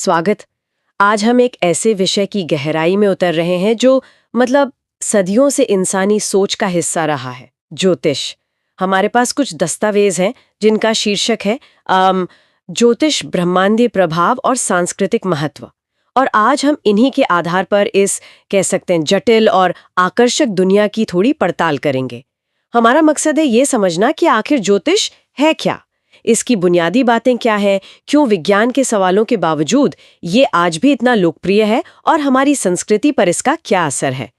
स्वागत। आज हम एक ऐसे विषय की गहराई में उतर रहे हैं जो सदियों से इंसानी सोच का हिस्सा रहा है, ज्योतिष। हमारे पास कुछ दस्तावेज हैं जिनका शीर्षक है ज्योतिष, ब्रह्मांडीय प्रभाव और सांस्कृतिक महत्व। और आज हम इन्हीं के आधार पर इस कह सकते हैं जटिल और आकर्षक दुनिया की थोड़ी पड़ताल करेंगे। हमारा मकसद है ये समझना कि आखिर ज्योतिष है क्या, इसकी बुनियादी बातें क्या हैं, क्यों विज्ञान के सवालों के बावजूद ये आज भी इतना लोकप्रिय है और हमारी संस्कृति पर इसका क्या असर है।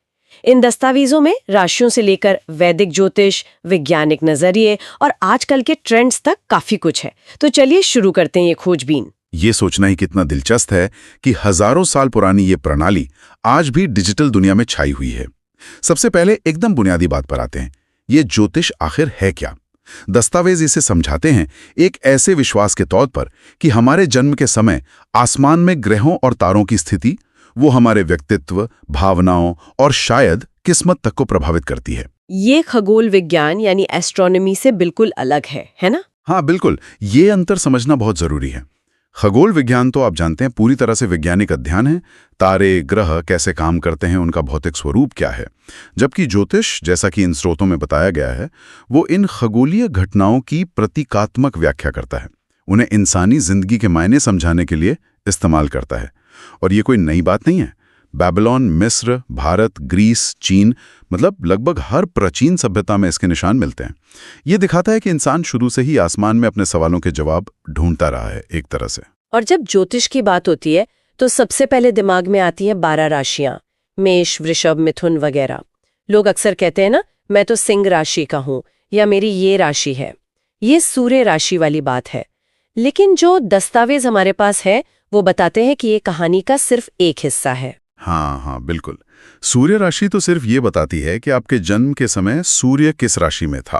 इन दस्तावेजों में राशियों से लेकर वैदिक ज्योतिष, वैज्ञानिक नजरिए और आजकल के ट्रेंड्स तक काफी कुछ है। तो चलिए शुरू करते हैं ये खोजबीन। ये सोचना ही कितना दिलचस्प है कि हजारों साल पुरानी ये प्रणाली आज भी डिजिटल दुनिया में छाई हुई है। सबसे पहले एकदम बुनियादी बात पर आते हैं, ये ज्योतिष आखिर है क्या। दस्तावेज इसे समझाते हैं एक ऐसे विश्वास के तौर पर कि हमारे जन्म के समय आसमान में ग्रहों और तारों की स्थिति वो हमारे व्यक्तित्व, भावनाओं और शायद किस्मत तक को प्रभावित करती है। ये खगोल विज्ञान यानी एस्ट्रोनॉमी से बिल्कुल अलग है ना? हाँ बिल्कुल, ये अंतर समझना बहुत जरूरी है। खगोल विज्ञान तो आप जानते हैं पूरी तरह से वैज्ञानिक अध्ययन है, तारे, ग्रह कैसे काम करते हैं, उनका भौतिक स्वरूप क्या है। जबकि ज्योतिष, जैसा कि इन स्रोतों में बताया गया है, वो इन खगोलीय घटनाओं की प्रतीकात्मक व्याख्या करता है, उन्हें इंसानी जिंदगी के मायने समझाने के लिए इस्तेमाल करता है। और ये कोई नई बात नहीं है। बेबीलोन, मिस्र, भारत, ग्रीस, चीन, लगभग हर प्राचीन सभ्यता में इसके निशान मिलते हैं। ये दिखाता है कि इंसान शुरू से ही आसमान में अपने सवालों के जवाब ढूंढता रहा है एक तरह से। और जब ज्योतिष की बात होती है तो सबसे पहले दिमाग में आती है 12 राशियां, मेष, वृषभ, मिथुन वगैरह। लोग अक्सर कहते हैं ना, मैं तो सिंह राशि का हूं या मेरी ये राशि है। ये सूर्य राशि वाली बात है। लेकिन जो दस्तावेज हमारे पास है वो बताते हैं कि ये कहानी का सिर्फ एक हिस्सा है। हाँ बिल्कुल। सूर्य राशि तो सिर्फ ये बताती है कि आपके जन्म के समय सूर्य किस राशि में था,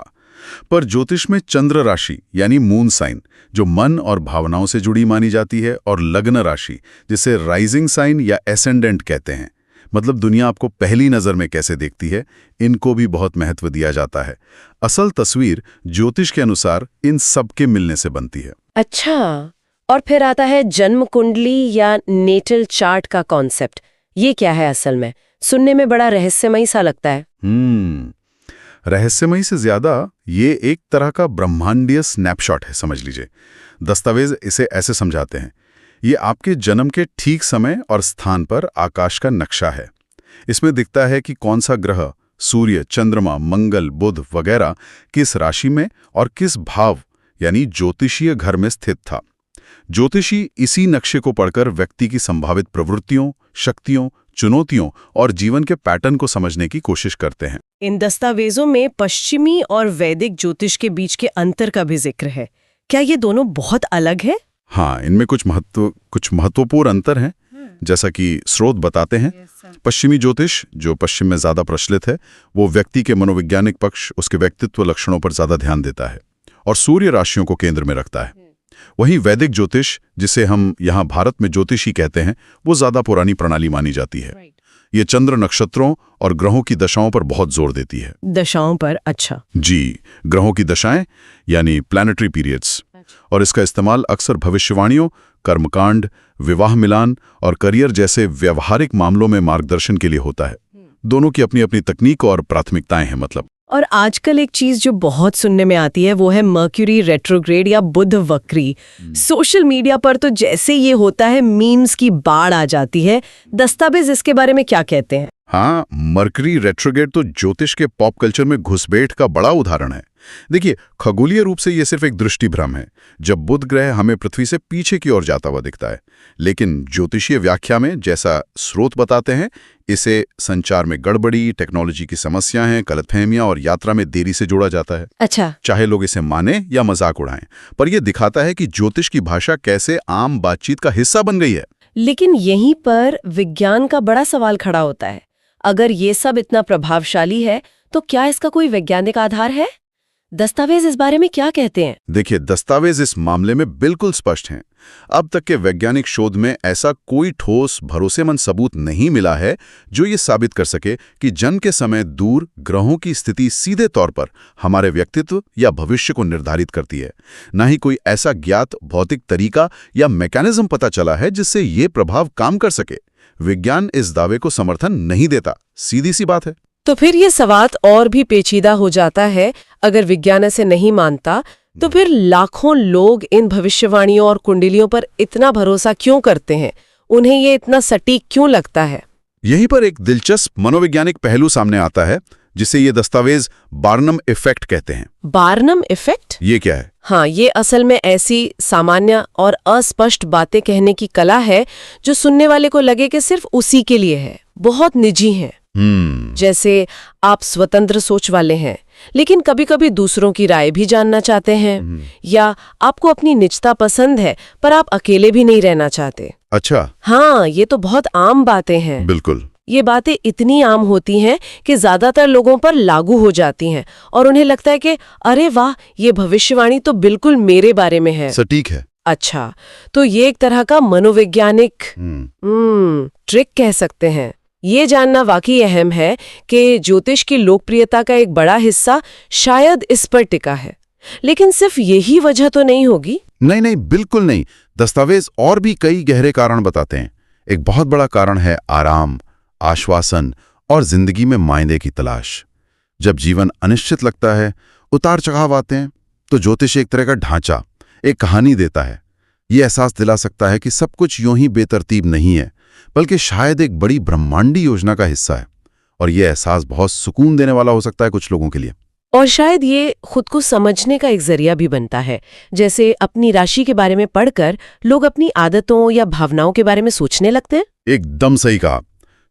पर ज्योतिष में चंद्र राशि यानी मून साइन, जो मन और भावनाओं से जुड़ी मानी जाती है, और लग्न राशि, जिसे राइजिंग साइन या एसेंडेंट कहते हैं, दुनिया आपको पहली नजर में कैसे देखती है, इनको भी बहुत महत्व दिया जाता है। असल तस्वीर ज्योतिष के अनुसार इन सब के मिलने से बनती है। अच्छा, और फिर आता है जन्म कुंडली या नेटल चार्ट का कॉन्सेप्ट। ये क्या है असल में? सुनने में बड़ा रहस्यमयी सा लगता है। रहस्यमयी से ज्यादा ये एक तरह का ब्रह्मांडीय स्नैपशॉट है, समझ लीजिए। दस्तावेज इसे ऐसे समझाते हैं, ये आपके जन्म के ठीक समय और स्थान पर आकाश का नक्शा है। इसमें दिखता है कि कौन सा ग्रह, सूर्य, चंद्रमा, मंगल, बुध वगैरह किस राशि में और किस भाव यानी ज्योतिषीय घर में स्थित था। ज्योतिषी इसी नक्शे को पढ़कर व्यक्ति की संभावित प्रवृत्तियों, शक्तियों, चुनौतियों और जीवन के पैटर्न को समझने की कोशिश करते हैं। इन दस्तावेजों में पश्चिमी और वैदिक ज्योतिष के बीच के अंतर का भी जिक्र है। क्या ये दोनों बहुत अलग है? हाँ, इनमें कुछ महत्वपूर्ण अंतर हैं। जैसा कि स्रोत बताते हैं, पश्चिमी ज्योतिष, जो पश्चिम में ज्यादा प्रचलित है, वो व्यक्ति के मनोवैज्ञानिक पक्ष, उसके व्यक्तित्व लक्षणों पर ज्यादा ध्यान देता है और सूर्य राशियों को केंद्र में रखता है। वहीं वैदिक ज्योतिष, जिसे हम यहाँ भारत में ज्योतिषी कहते हैं, वो ज्यादा पुरानी प्रणाली मानी जाती है। ये चंद्र, नक्षत्रों और ग्रहों की दशाओं पर बहुत जोर देती है। दशाओं पर? अच्छा जी, ग्रहों की दशाएं यानी प्लैनेटरी पीरियड्स। और इसका इस्तेमाल अक्सर भविष्यवाणियों, कर्मकांड, विवाह मिलान और करियर जैसे व्यवहारिक मामलों में मार्गदर्शन के लिए होता है। दोनों की अपनी अपनी तकनीक और प्राथमिकताएं हैं। और आजकल एक चीज जो बहुत सुनने में आती है वो है मर्क्यूरी रेट्रोग्रेड या बुध वक्री। सोशल मीडिया पर तो जैसे ये होता है मीम्स की बाढ़ आ जाती है। दस्तावेज इसके बारे में क्या कहते हैं? हाँ, मर्क्यूरी रेट्रोग्रेड तो ज्योतिष के पॉप कल्चर में घुसपैठ का बड़ा उदाहरण है। देखिए, खगोलीय रूप से ये सिर्फ एक दृष्टिभ्रम है, जब बुध ग्रह हमें पृथ्वी से पीछे की ओर जाता हुआ दिखता है। लेकिन ज्योतिषीय व्याख्या में, जैसा स्रोत बताते हैं, इसे संचार में गड़बड़ी, टेक्नोलॉजी की समस्याएं, गलतफहमियां और यात्रा में देरी से जोड़ा जाता है। अच्छा। चाहे लोग इसे माने या मजाक उड़ाएं, पर यह दिखाता है कि ज्योतिष की भाषा कैसे आम बातचीत का हिस्सा बन गई है। लेकिन यहीं पर विज्ञान का बड़ा सवाल खड़ा होता है। अगर ये सब इतना प्रभावशाली है तो क्या इसका कोई वैज्ञानिक आधार है? दस्तावेज इस बारे में क्या कहते हैं? देखिए, दस्तावेज इस मामले में बिल्कुल स्पष्ट हैं। अब तक के वैज्ञानिक शोध में ऐसा कोई ठोस भरोसेमंद सबूत नहीं मिला है जो ये साबित कर सके कि जन्म के समय दूर ग्रहों की स्थिति सीधे तौर पर हमारे व्यक्तित्व या भविष्य को निर्धारित करती है। न ही कोई ऐसा ज्ञात भौतिक तरीका या मैकेनिज्म पता चला है जिससे ये प्रभाव काम कर सके। विज्ञान इस दावे को समर्थन नहीं देता, सीधी सी बात है। तो फिर ये सवाल और भी पेचीदा हो जाता है। अगर विज्ञान ऐसे नहीं मानता तो फिर लाखों लोग इन भविष्यवाणियों और कुंडलियों पर इतना भरोसा क्यों करते हैं? उन्हें ये इतना सटीक क्यों लगता है? यहीं पर एक दिलचस्प मनोवैज्ञानिक पहलू सामने आता है जिसे ये दस्तावेज बार्नम इफेक्ट कहते हैं। Barnum effect? ये क्या है? हाँ, ये असल में ऐसी सामान्य और अस्पष्ट बातें कहने की कला है जो सुनने वाले को लगे कि सिर्फ उसी के लिए है, बहुत निजी है। जैसे आप स्वतंत्र सोच वाले हैं लेकिन कभी-कभी दूसरों की राय भी जानना चाहते हैं, या आपको अपनी निजता पसंद है पर आप अकेले भी नहीं रहना चाहते। अच्छा। हाँ, ये तो बहुत आम बातें हैं। बिल्कुल। ये बातें इतनी आम होती हैं कि ज्यादातर लोगों पर लागू हो जाती हैं और उन्हें लगता है कि अरे वाह, ये भविष्यवाणी तो बिल्कुल मेरे बारे में है, सटीक है। अच्छा, तो ये एक तरह का मनोवैज्ञानिक ट्रिक कह सकते हैं। ये जानना वाकई अहम है कि ज्योतिष की लोकप्रियता का एक बड़ा हिस्सा शायद इस पर टिका है, लेकिन सिर्फ यही वजह तो नहीं होगी। नहीं नहीं, बिल्कुल नहीं। दस्तावेज और भी कई गहरे कारण बताते हैं। एक बहुत बड़ा कारण है आराम, आश्वासन और जिंदगी में मायने की तलाश। जब जीवन अनिश्चित लगता है, उतार चढ़ाव आते हैं, तो ज्योतिष एक तरह का ढांचा, एक कहानी देता है। ये एहसास दिला सकता है कि सब कुछ यूं ही बेतरतीब नहीं है, बल्कि शायद एक बड़ी ब्रह्मांडी योजना का हिस्सा है। और यह एहसास बहुत सुकून देने वाला हो सकता है कुछ लोगों के लिए। और शायद ये खुद को समझने का एक जरिया भी बनता है। जैसे अपनी राशि के बारे में पढ़कर लोग अपनी आदतों या भावनाओं के बारे में सोचने लगते हैं। एकदम सही कहा।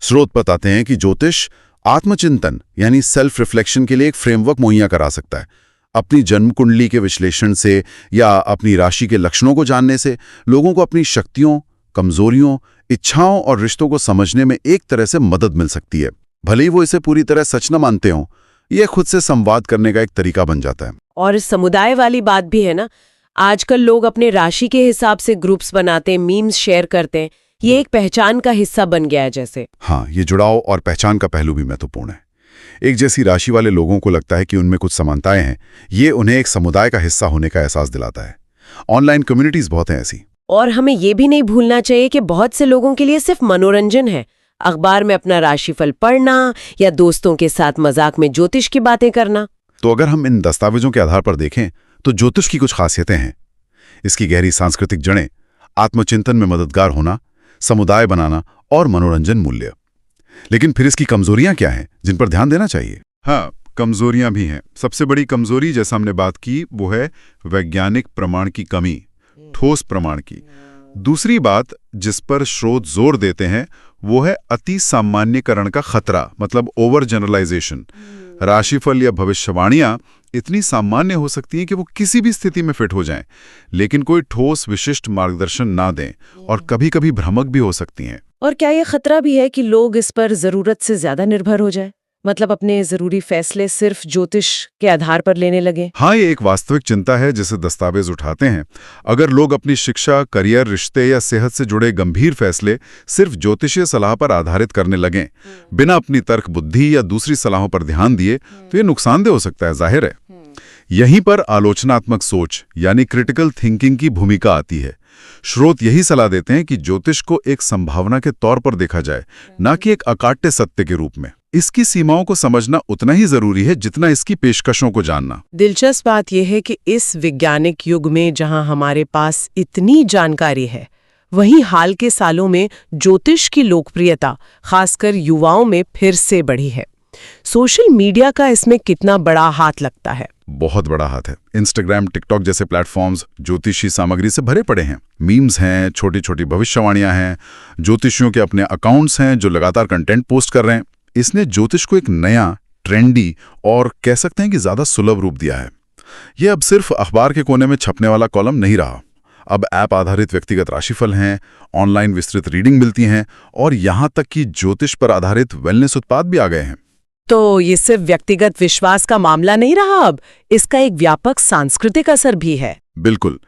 स्रोत बताते हैं कि ज्योतिष आत्मचिंतन यानी सेल्फ रिफ्लेक्शन के लिए एक फ्रेमवर्क मुहैया करा सकता है। अपनी जन्म कुंडली के विश्लेषण से या अपनी राशि के लक्षणों को जानने से लोगों को अपनी शक्तियों, कमजोरियों, इच्छाओं और रिश्तों को समझने में एक तरह से मदद मिल सकती है। भले ही वो इसे पूरी तरह सच न मानते हों, ये खुद से संवाद करने का एक तरीका बन जाता है। और समुदाय वाली बात भी है ना। आजकल लोग अपने राशि के हिसाब से ग्रुप्स बनाते हैं, मीम्स शेयर करते हैं। ये एक पहचान का हिस्सा बन गया है जैसे। हाँ, ये जुड़ाव और पहचान का पहलू भी महत्वपूर्ण है। एक जैसी राशि वाले लोगों को लगता है कि उनमें कुछ समानताएं हैं। ये उन्हें एक समुदाय का हिस्सा होने का एहसास दिलाता है। ऑनलाइन कम्युनिटीज बहुत हैं ऐसी। और हमें ये भी नहीं भूलना चाहिए कि बहुत से लोगों के लिए सिर्फ मनोरंजन है। अखबार में अपना राशिफल पढ़ना या दोस्तों के साथ मजाक में ज्योतिष की बातें करना। तो अगर हम इन दस्तावेजों के आधार पर देखें तो ज्योतिष की कुछ खासियतें हैं। इसकी गहरी सांस्कृतिक जड़ें, आत्मचिंतन में मददगार होना, समुदाय बनाना और मनोरंजन मूल्य। लेकिन फिर इसकी कमजोरियां क्या हैं जिन पर ध्यान देना चाहिए? हाँ, कमजोरियां भी हैं। सबसे बड़ी कमजोरी, जैसा हमने बात की, वो है वैज्ञानिक प्रमाण की कमी, ठोस प्रमाण की। दूसरी बात जिस पर स्रोत जोर देते हैं वो है अति सामान्यकरण का खतरा, मतलब ओवर जनरलाइजेशन। राशिफल या भविष्यवाणियां इतनी सामान्य हो सकती हैं कि वो किसी भी स्थिति में फिट हो जाएं, लेकिन कोई ठोस विशिष्ट मार्गदर्शन ना दें, और कभी-कभी भ्रामक भी हो सकती हैं। और क्या ये खतरा भी है कि लोग इस पर जरूरत से ज्यादा निर्भर हो जाए, मतलब अपने जरूरी फैसले सिर्फ ज्योतिष के आधार पर लेने लगे? हाँ, ये एक वास्तविक चिंता है जिसे दस्तावेज उठाते हैं। अगर लोग अपनी शिक्षा, करियर, रिश्ते या सेहत से जुड़े गंभीर फैसले सिर्फ ज्योतिषीय सलाह पर आधारित करने लगें, बिना अपनी तर्क बुद्धि या दूसरी सलाहों पर ध्यान दिए, तो ये नुकसानदेह हो सकता है, जाहिर है। यहीं पर आलोचनात्मक सोच यानी क्रिटिकल थिंकिंग की भूमिका आती है। स्रोत यही सलाह देते हैं कि ज्योतिष को एक संभावना के तौर पर देखा जाए, न कि एक अकाट्य सत्य के रूप में। इसकी सीमाओं को समझना उतना ही जरूरी है जितना इसकी पेशकशों को जानना। दिलचस्प बात यह है कि इस वैज्ञानिक युग में जहां हमारे पास इतनी जानकारी है, वहीं हाल के सालों में ज्योतिष की लोकप्रियता खासकर युवाओं में फिर से बढ़ी है। सोशल मीडिया का इसमें कितना बड़ा हाथ लगता है? बहुत बड़ा हाथ है। इंस्टाग्राम, टिकटॉक जैसे प्लेटफॉर्म्स ज्योतिषी सामग्री से भरे पड़े हैं। मीम्स हैं, छोटी छोटी भविष्यवाणियां हैं, ज्योतिषियों के अपने अकाउंट्स हैं जो लगातार कंटेंट पोस्ट कर रहे हैं। इसने ज्योतिष को एक नया, ट्रेंडी और कह सकते हैं कि ज्यादा सुलभ रूप दिया है। यह अब सिर्फ अखबार के कोने में छपने वाला कॉलम नहीं रहा। अब ऐप आधारित व्यक्तिगत राशिफल हैं, ऑनलाइन विस्तृत रीडिंग मिलती हैं, और यहां तक कि ज्योतिष पर आधारित वेलनेस उत्पाद भी आ गए हैं। तो ये सिर्फ व्यक्तिगत विश्वास का मामला नहीं रहा, अब इसका एक व्यापक सांस्कृतिक असर भी है। बिल्कुल।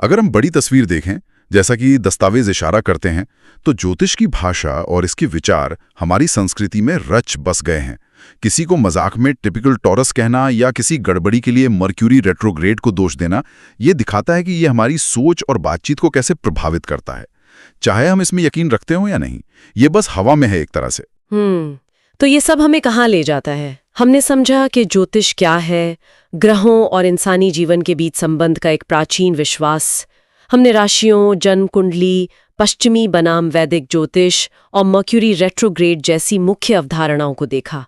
अगर हम बड़ी तस्वीर देखें, जैसा कि दस्तावेज इशारा करते हैं, तो ज्योतिष की भाषा और इसके विचार हमारी संस्कृति में रच बस गए हैं। किसी को मजाक में टिपिकल टॉरस कहना या किसी गड़बड़ी के लिए मर्क्यूरी रेट्रोग्रेड को दोष देना, ये दिखाता है कि ये हमारी सोच और बातचीत को कैसे प्रभावित करता है, चाहे हम इसमें यकीन रखते हो या नहीं। ये बस हवा में है एक तरह से। तो ये सब हमें कहाँ ले जाता है? हमने समझा कि ज्योतिष क्या है, ग्रहों और इंसानी जीवन के बीच संबंध का एक प्राचीन विश्वास। हमने राशियों, जन्म कुंडली, पश्चिमी बनाम वैदिक ज्योतिष और मर्क्यूरी रेट्रोग्रेड जैसी मुख्य अवधारणाओं को देखा।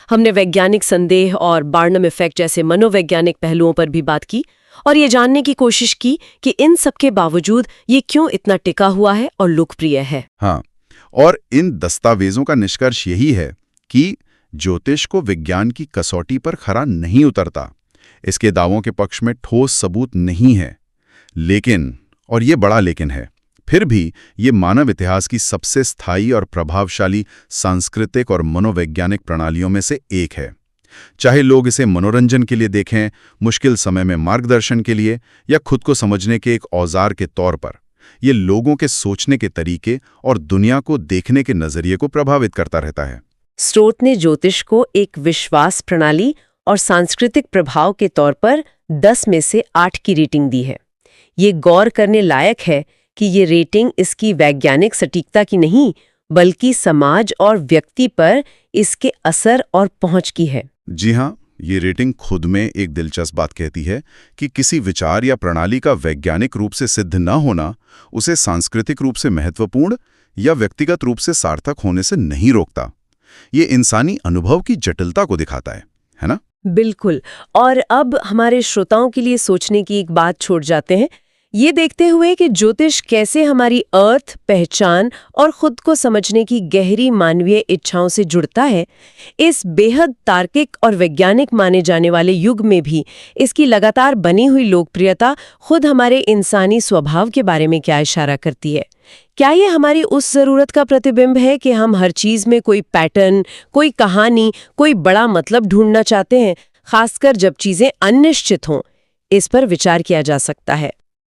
हमने वैज्ञानिक संदेह और बार्नम इफेक्ट जैसे मनोवैज्ञानिक पहलुओं पर भी बात की और ये जानने की कोशिश की कि इन सब के बावजूद ये क्यों इतना टिका हुआ है और लोकप्रिय है। हाँ, और इन दस्तावेजों का निष्कर्ष यही है कि ज्योतिष को विज्ञान की कसौटी पर खरा नहीं उतरता। इसके दावों के पक्ष में ठोस सबूत नहीं है। लेकिन, और ये बड़ा लेकिन है, फिर भी ये मानव इतिहास की सबसे स्थायी और प्रभावशाली सांस्कृतिक और मनोवैज्ञानिक प्रणालियों में से एक है। चाहे लोग इसे मनोरंजन के लिए देखें, मुश्किल समय में मार्गदर्शन के लिए, या खुद को समझने के एक औजार के तौर पर, ये लोगों के सोचने के तरीके और दुनिया को देखने के नजरिए को प्रभावित करता रहता है। स्रोत ने ज्योतिष को एक विश्वास प्रणाली और सांस्कृतिक प्रभाव के तौर पर 10 में से 8 की रेटिंग दी है। ये गौर करने लायक है कि ये रेटिंग इसकी वैज्ञानिक सटीकता की नहीं, बल्कि समाज और व्यक्ति पर इसके असर और पहुंच की है। जी हाँ, ये रेटिंग खुद में एक दिलचस्प बात कहती है कि किसी विचार या प्रणाली का वैज्ञानिक रूप से सिद्ध न होना उसे सांस्कृतिक रूप से महत्वपूर्ण या व्यक्तिगत रूप से सार्थक होने से नहीं रोकता। ये इंसानी अनुभव की जटिलता को दिखाता है ना? बिल्कुल। और अब हमारे श्रोताओं के लिए सोचने की एक बात छोड़ जाते हैं, ये देखते हुए कि ज्योतिष कैसे हमारी अर्थ, पहचान और खुद को समझने की गहरी मानवीय इच्छाओं से जुड़ता है। इस बेहद तार्किक और वैज्ञानिक माने जाने वाले युग में भी इसकी लगातार बनी हुई लोकप्रियता खुद हमारे इंसानी स्वभाव के बारे में क्या इशारा करती है? क्या ये हमारी उस जरूरत का प्रतिबिंब है कि हम हर चीज में कोई पैटर्न, कोई कहानी, कोई बड़ा मतलब ढूंढना चाहते हैं, खासकर जब चीजें अनिश्चित हों? इस पर विचार किया जा सकता है।